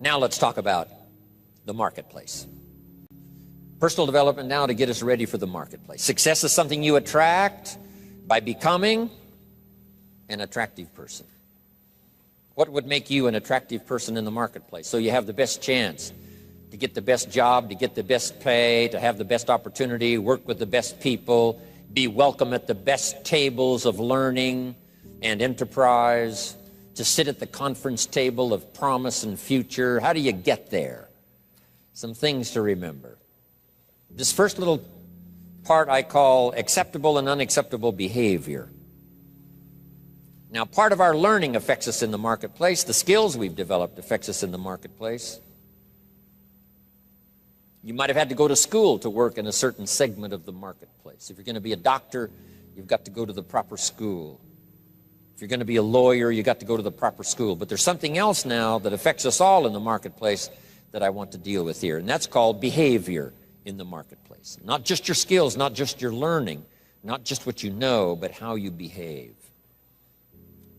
Now let's talk about the marketplace. Personal development now to get us ready for the marketplace. Success is something you attract by becoming an attractive person. What would make you an attractive person in the marketplace? So you have the best chance to get the best job, to get the best pay, to have the best opportunity, work with the best people, be welcome at the best tables of learning and enterprise, to sit at the conference table of promise and future. How do you get there? Some things to remember. This first little part I call acceptable and unacceptable behavior. Now, part of our learning affects us in the marketplace. The skills we've developed affects us in the marketplace. You might have had to go to school to work in a certain segment of the marketplace. If you're going to be a doctor, you've got to go to the proper school. If you're going to be a lawyer, you've got to go to the proper school. But there's something else now that affects us all in the marketplace that I want to deal with here, and that's called behavior in the marketplace. Not just your skills, not just your learning, not just what you know, but how you behave.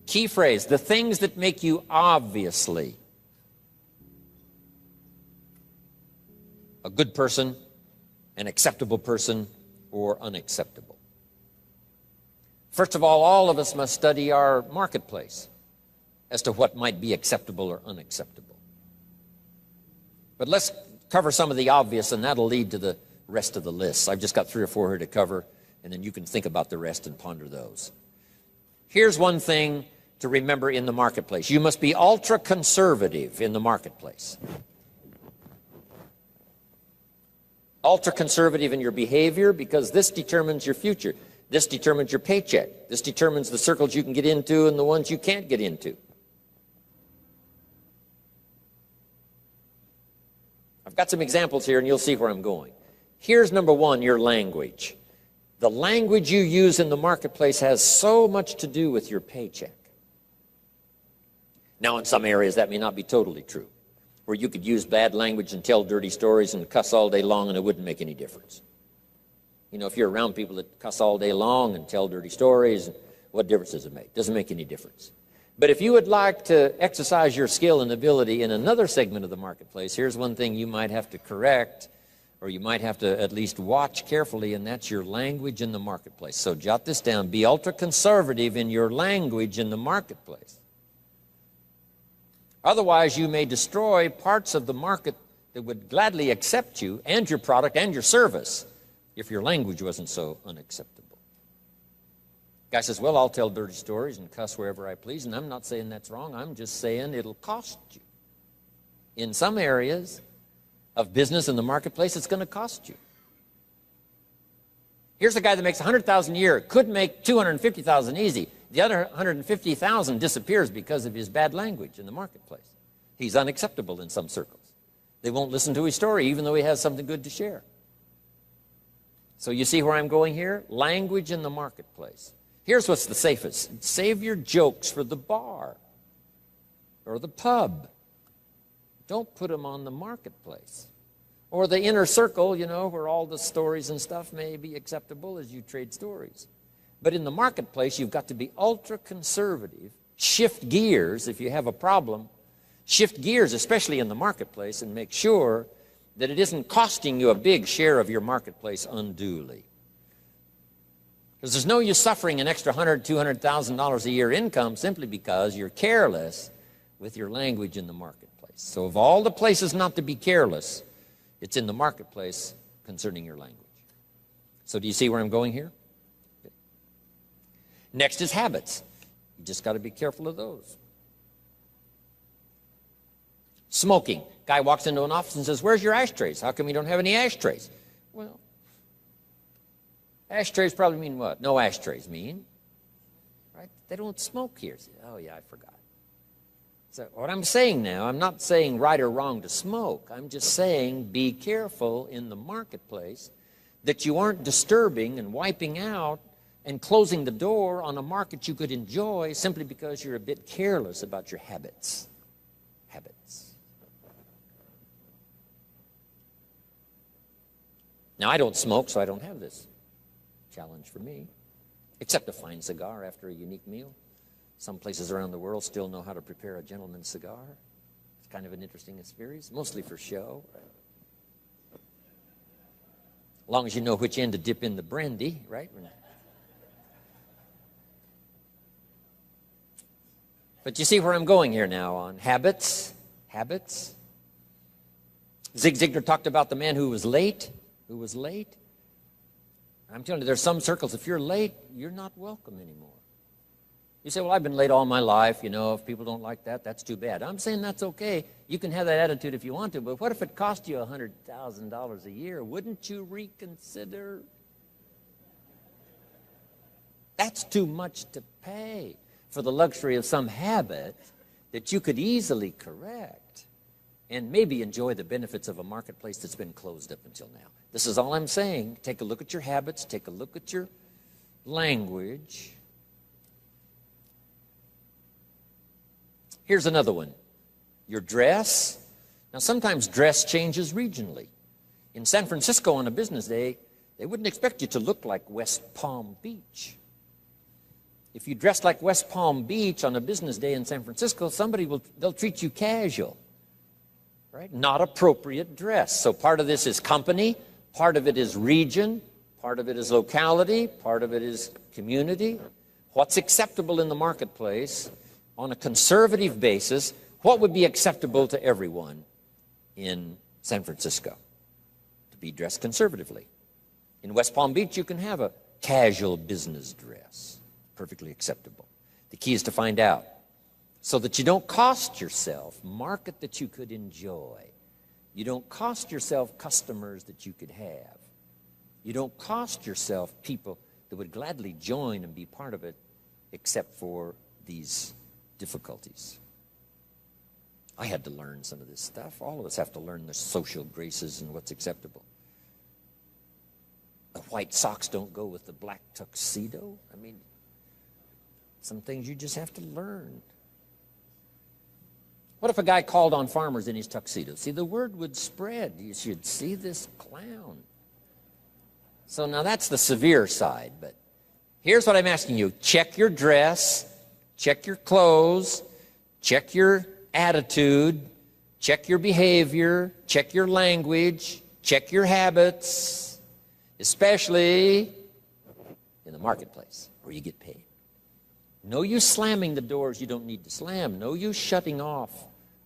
Key phrase, the things that make you obviously a good person, an acceptable person, or unacceptable. First of all of us must study our marketplace as to what might be acceptable or unacceptable. But let's cover some of the obvious, and that'll lead to the rest of the list. I've just got 3 or 4 here to cover, and then you can think about the rest and ponder those. Here's one thing to remember in the marketplace. You must be ultra-conservative in the marketplace. Ultra-conservative in your behavior, because this determines your future. This determines your paycheck. This determines the circles you can get into and the ones you can't get into. I've got some examples here, and you'll see where I'm going. Here's number 1, your language. The language you use in the marketplace has so much to do with your paycheck. Now, in some areas, that may not be totally true, where you could use bad language and tell dirty stories and cuss all day long, and it wouldn't make any difference. You know, if you're around people that cuss all day long and tell dirty stories, what difference does it make? Doesn't make any difference. But if you would like to exercise your skill and ability in another segment of the marketplace, here's one thing you might have to correct, or you might have to at least watch carefully, and that's your language in the marketplace. So jot this down. Be ultra-conservative in your language in the marketplace. Otherwise, you may destroy parts of the market that would gladly accept you and your product and your service if your language wasn't so unacceptable. Guy says, well, I'll tell dirty stories and cuss wherever I please, and I'm not saying that's wrong. I'm just saying it'll cost you. In some areas of business in the marketplace, it's going to cost you. Here's a guy that makes $100,000 a year, could make $250,000 easy. The other $150,000 disappears because of his bad language in the marketplace. He's unacceptable in some circles. They won't listen to his story, even though he has something good to share. So you see where I'm going here? Language in the marketplace. Here's what's the safest. Save your jokes for the bar or the pub. Don't put them on the marketplace. Or the inner circle, you know, where all the stories and stuff may be acceptable as you trade stories. But in the marketplace, you've got to be ultra-conservative. Shift gears if you have a problem. Shift gears, especially in the marketplace, and make sure that it isn't costing you a big share of your marketplace unduly. Because there's no use suffering an extra $100,000, $200,000 a year income simply because you're careless with your language in the marketplace. So of all the places not to be careless, it's in the marketplace concerning your language. So do you see where I'm going here? Okay. Next is habits. You just got to be careful of those. Smoking. Guy walks into an office and says, where's your ashtrays? How come you don't have any ashtrays? Well, ashtrays probably mean what? No ashtrays mean, right? They don't smoke here. Oh, yeah, I forgot. So what I'm saying now, I'm not saying right or wrong to smoke. I'm just saying be careful in the marketplace that you aren't disturbing and wiping out and closing the door on a market you could enjoy simply because you're a bit careless about your habits. Now, I don't smoke, so I don't have this challenge for me, except a fine cigar after a unique meal. Some places around the world still know how to prepare a gentleman's cigar. It's kind of an interesting experience, mostly for show. As long as you know which end to dip in the brandy, right? But you see where I'm going here now on habits. Habits. Zig Ziglar talked about the man who was late. I'm telling you, there's some circles, if you're late, you're not welcome anymore. You say, well, I've been late all my life. You know, if people don't like that, that's too bad. I'm saying that's okay. You can have that attitude if you want to, but what if it cost you $100,000 a year? Wouldn't you reconsider? That's too much to pay for the luxury of some habit that you could easily correct and maybe enjoy the benefits of a marketplace that's been closed up until now. This is all I'm saying. Take a look at your habits. Take a look at your language. Here's another one. Your dress. Now, sometimes dress changes regionally. In San Francisco on a business day, they wouldn't expect you to look like West Palm Beach. If you dress like West Palm Beach on a business day in San Francisco, they'll treat you casual, right? Not appropriate dress. So part of this is company, part of it is region, part of it is locality, part of it is community. What's acceptable in the marketplace on a conservative basis? What would be acceptable to everyone in San Francisco? To be dressed conservatively. In West Palm Beach, you can have a casual business dress. Perfectly acceptable. The key is to find out so that you don't cost yourself market that you could enjoy. You don't cost yourself customers that you could have. You don't cost yourself people that would gladly join and be part of it except for these difficulties. I had to learn some of this stuff. All of us have to learn the social graces and what's acceptable. The white socks don't go with the black tuxedo. I mean, some things you just have to learn. What if a guy called on farmers in his tuxedo? See, the word would spread. You should see this clown. So now that's the severe side, but here's what I'm asking you. Check your dress, check your clothes, check your attitude, check your behavior, check your language, check your habits, especially in the marketplace where you get paid. No use slamming the doors you don't need to slam. No use shutting off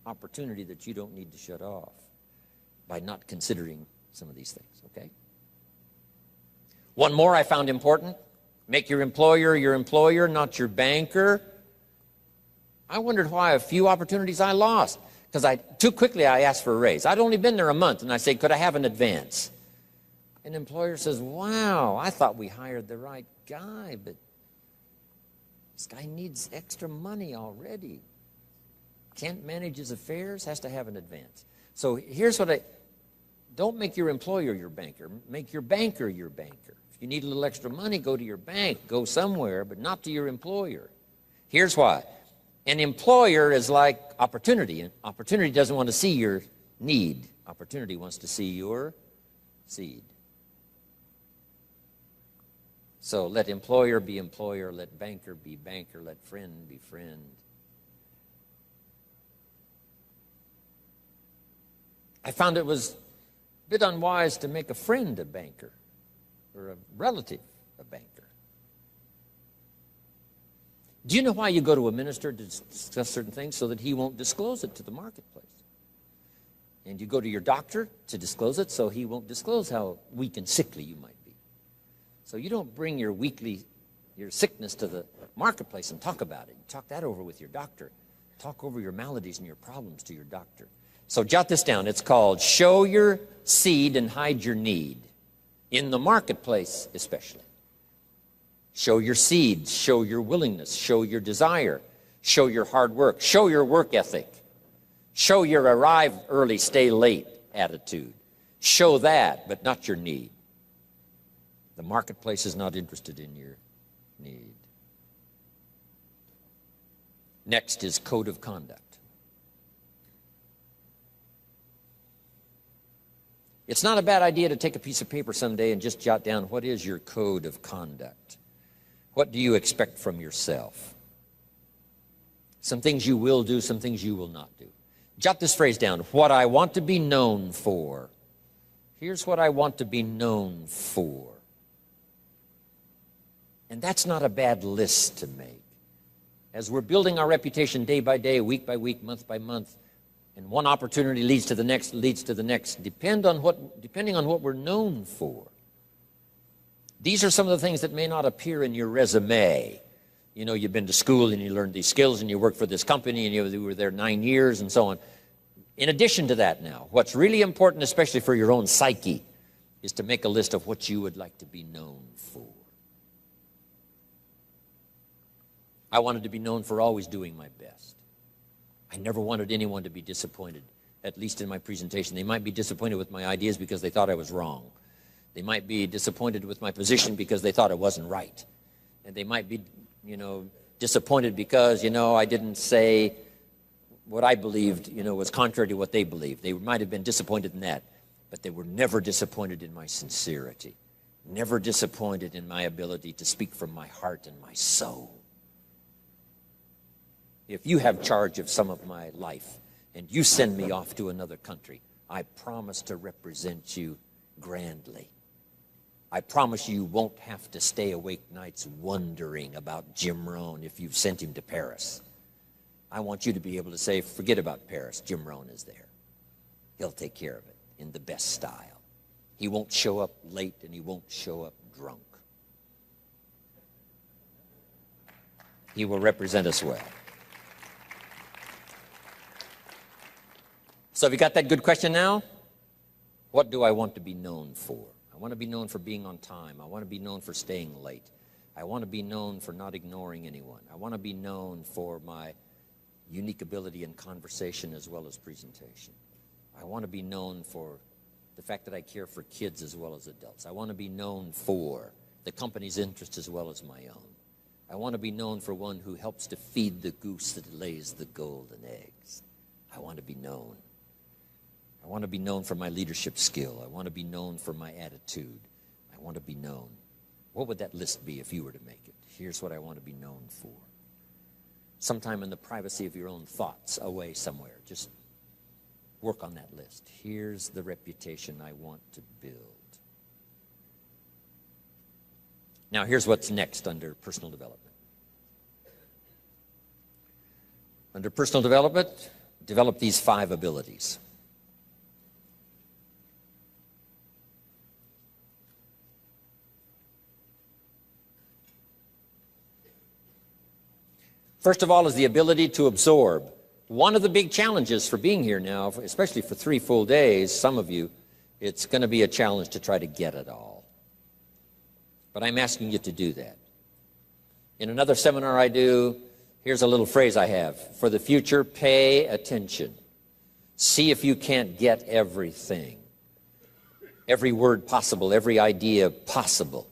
opportunity that you don't need to shut off by not considering some of these things, okay? One more I found important. Make your employer, not your banker. I wondered why a few opportunities I lost because too quickly I asked for a raise. I'd only been there a month, and I said, could I have an advance? An employer says, wow, I thought we hired the right guy, but this guy needs extra money already. Can't manage his affairs, has to have an advance. So here's what don't make your employer your banker. Make your banker your banker. If you need a little extra money, go to your bank. Go somewhere, but not to your employer. Here's why. An employer is like opportunity. And opportunity doesn't want to see your need. Opportunity wants to see your seed. So let employer be employer, let banker be banker, let friend be friend. I found it was a bit unwise to make a friend a banker or a relative a banker. Do you know why you go to a minister to discuss certain things? So that he won't disclose it to the marketplace. And you go to your doctor to disclose it so he won't disclose how weak and sickly you might be. So you don't bring your sickness to the marketplace and talk about it. You talk that over with your doctor. Talk over your maladies and your problems to your doctor. So jot this down. It's called show your seed and hide your need. In the marketplace especially. Show your seed, show your willingness, show your desire, show your hard work, show your work ethic, show your arrive early, stay late attitude. Show that, but not your need. The marketplace is not interested in your need. Next is code of conduct. It's not a bad idea to take a piece of paper someday and just jot down what is your code of conduct. What do you expect from yourself? Some things you will do, some things you will not do. Jot this phrase down. What I want to be known for. Here's what I want to be known for. And that's not a bad list to make. As we're building our reputation day by day, week by week, month by month, and one opportunity leads to the next, depending on what we're known for. These are some of the things that may not appear in your resume. You know, you've been to school and you learned these skills and you worked for this company and you were there 9 years and so on. In addition to that now, what's really important, especially for your own psyche, is to make a list of what you would like to be known for. I wanted to be known for always doing my best. I never wanted anyone to be disappointed, at least in my presentation. They might be disappointed with my ideas because they thought I was wrong. They might be disappointed with my position because they thought it wasn't right. And they might be, disappointed because, I didn't say what I believed, was contrary to what they believed. They might have been disappointed in that, but they were never disappointed in my sincerity, never disappointed in my ability to speak from my heart and my soul. If you have charge of some of my life and you send me off to another country, I promise to represent you grandly. I promise you won't have to stay awake nights wondering about Jim Rohn if you've sent him to Paris. I want you to be able to say, forget about Paris, Jim Rohn is there. He'll take care of it in the best style. He won't show up late and he won't show up drunk. He will represent us well. So have you got that good question now? What do I want to be known for? I want to be known for being on time. I want to be known for staying late. I want to be known for not ignoring anyone. I want to be known for my unique ability in conversation as well as presentation. I want to be known for the fact that I care for kids as well as adults. I want to be known for the company's interest as well as my own. I want to be known for one who helps to feed the goose that lays the golden eggs. I want to be known. I want to be known for my leadership skill. I want to be known for my attitude. I want to be known. What would that list be if you were to make it? Here's what I want to be known for. Sometime in the privacy of your own thoughts, away somewhere, just work on that list. Here's the reputation I want to build. Now, here's what's next under personal development. Under personal development, develop these 5 abilities. First of all is the ability to absorb. One of the big challenges for being here now, especially for 3 full days, some of you, it's going to be a challenge to try to get it all. But I'm asking you to do that. In another seminar I do, here's a little phrase I have. For the future, pay attention. See if you can't get everything. Every word possible, every idea possible.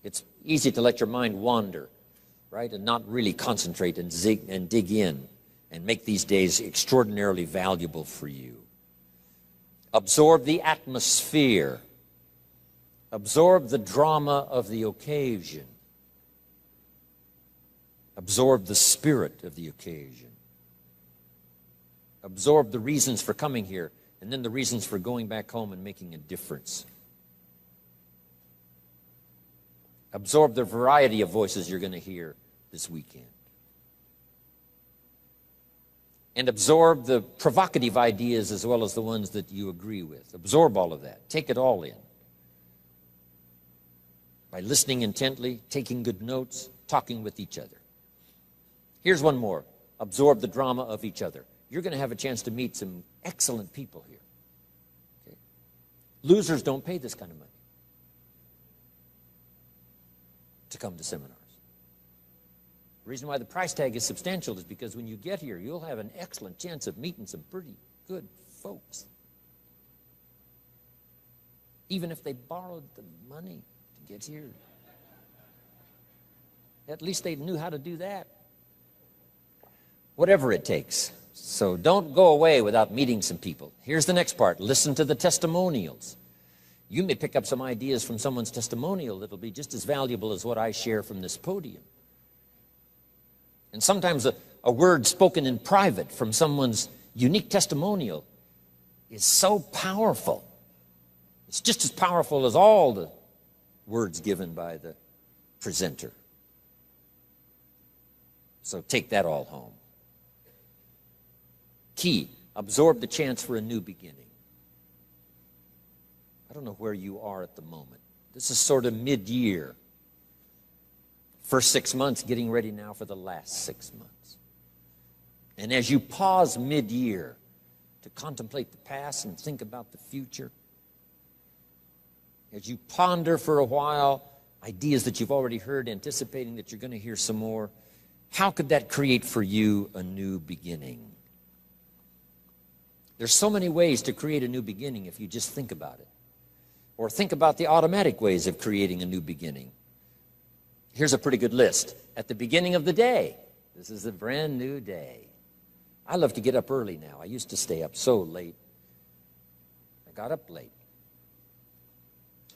It's easy to let your mind wander, right, and not really concentrate and dig in and make these days extraordinarily valuable for you. Absorb the atmosphere. Absorb the drama of the occasion. Absorb the spirit of the occasion. Absorb the reasons for coming here and then the reasons for going back home and making a difference. Absorb the variety of voices you're going to hear this weekend. And absorb the provocative ideas as well as the ones that you agree with. Absorb all of that. Take it all in. By listening intently, taking good notes, talking with each other. Here's one more. Absorb the drama of each other. You're going to have a chance to meet some excellent people here. Okay? Losers don't pay this kind of money to come to seminars. The reason why the price tag is substantial is because when you get here, you'll have an excellent chance of meeting some pretty good folks. Even if they borrowed the money to get here. At least they knew how to do that. Whatever it takes. So don't go away without meeting some people. Here's the next part. Listen to the testimonials. You may pick up some ideas from someone's testimonial that'll be just as valuable as what I share from this podium. And sometimes a word spoken in private from someone's unique testimonial is so powerful. It's just as powerful as all the words given by the presenter. So take that all home. Key, absorb the chance for a new beginning. I don't know where you are at the moment. This is sort of mid-year. First 6 months, getting ready now for the last 6 months. And as you pause mid-year to contemplate the past and think about the future, as you ponder for a while ideas that you've already heard, anticipating that you're going to hear some more, how could that create for you a new beginning? There's so many ways to create a new beginning if you just think about it. Or think about the automatic ways of creating a new beginning. Here's a pretty good list. At the beginning of the day, this is a brand new day. I love to get up early now. I used to stay up so late. I got up late.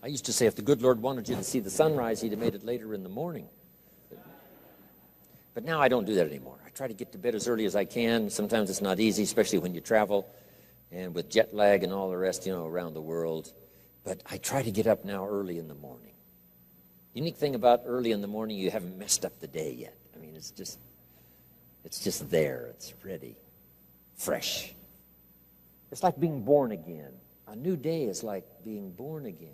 I used to say if the good Lord wanted you to see the sunrise, he'd have made it later in the morning. But now I don't do that anymore. I try to get to bed as early as I can. Sometimes it's not easy, especially when you travel and with jet lag and all the rest, around the world. But I try to get up now early in the morning. The unique thing about early in the morning, you haven't messed up the day yet. I mean, it's just there. It's ready, fresh. It's like being born again. A new day is like being born again.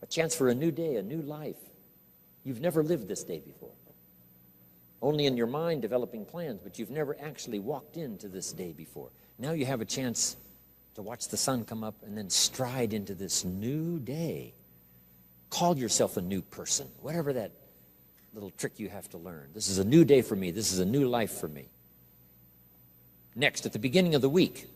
A chance for a new day, a new life. You've never lived this day before. Only in your mind developing plans, but you've never actually walked into this day before. Now you have a chance to watch the sun come up and then stride into this new day. Call yourself a new person, whatever that little trick you have to learn. This is a new day for me. This is a new life for me. Next, at the beginning of the week,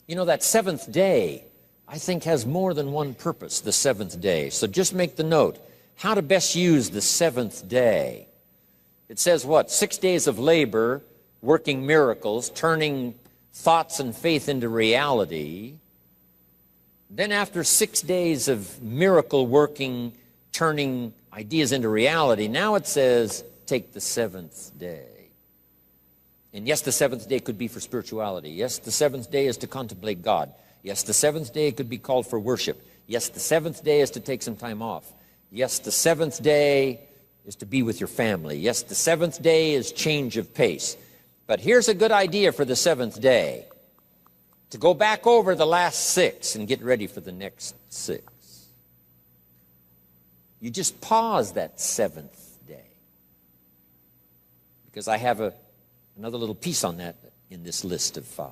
that seventh day, I think, has more than one purpose, the seventh day. So just make the note, how to best use the seventh day. It says what? 6 days of labor, working miracles, turning thoughts and faith into reality. Then after 6 days of miracle working, turning ideas into reality, now it says, take the seventh day. And yes, the seventh day could be for spirituality. Yes, the seventh day is to contemplate God. Yes, the seventh day could be called for worship. Yes, the seventh day is to take some time off. Yes, the seventh day is to be with your family. Yes, the seventh day is change of pace. But here's a good idea for the seventh day. To go back over the last 6 and get ready for the next 6. You just pause that seventh day. Because I have another little piece on that in this list of 5.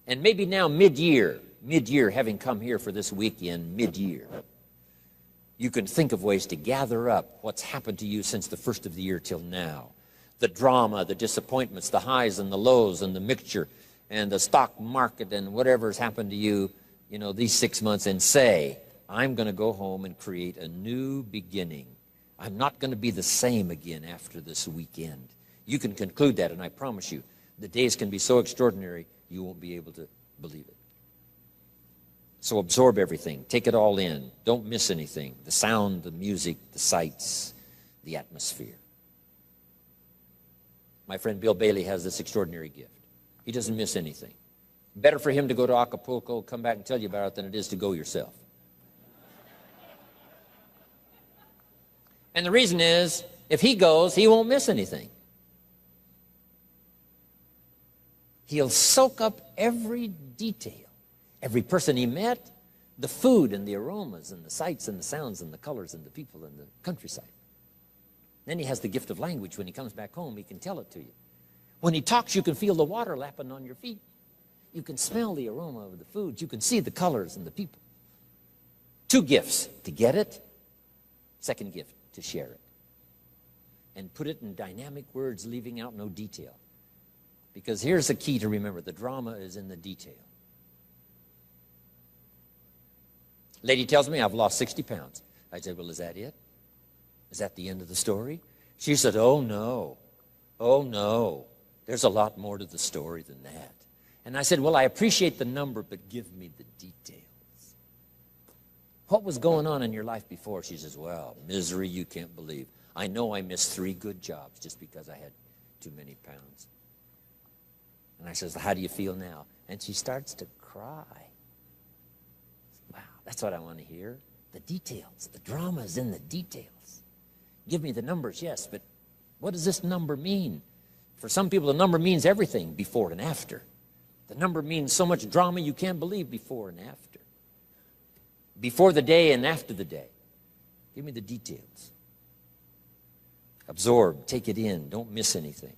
And maybe now mid-year, having come here for this weekend, mid-year, you can think of ways to gather up what's happened to you since the first of the year till now. The drama, the disappointments, the highs and the lows and the mixture and the stock market and whatever's happened to you, these 6 months, and say, I'm going to go home and create a new beginning. I'm not going to be the same again after this weekend. You can conclude that, and I promise you, the days can be so extraordinary, you won't be able to believe it. So absorb everything. Take it all in. Don't miss anything. The sound, the music, the sights, the atmosphere. My friend Bill Bailey has this extraordinary gift. He doesn't miss anything. Better for him to go to Acapulco, come back and tell you about it, than it is to go yourself. And the reason is, if he goes, he won't miss anything. He'll soak up every detail. Every person he met, the food and the aromas and the sights and the sounds and the colors and the people and the countryside. Then he has the gift of language. When he comes back home, he can tell it to you. When he talks, you can feel the water lapping on your feet. You can smell the aroma of the food. You can see the colors and the people. 2 gifts: to get it. Second gift, to share it. And put it in dynamic words, leaving out no detail. Because here's the key to remember. The drama is in the detail. Lady tells me I've lost 60 pounds. I said, well, is that it? Is that the end of the story? She said, oh, no. Oh, no. There's a lot more to the story than that. And I said, well, I appreciate the number, but give me the details. What was going on in your life before? She says, well, misery you can't believe. I know I missed 3 good jobs just because I had too many pounds. And I says, how do you feel now? And she starts to cry. Wow, that's what I want to hear. The details. The drama is in the details. Give me the numbers, yes, but what does this number mean? For some people, the number means everything, before and after. The number means so much drama you can't believe, before and after. Before the day and after the day. Give me the details. Absorb, take it in, don't miss anything.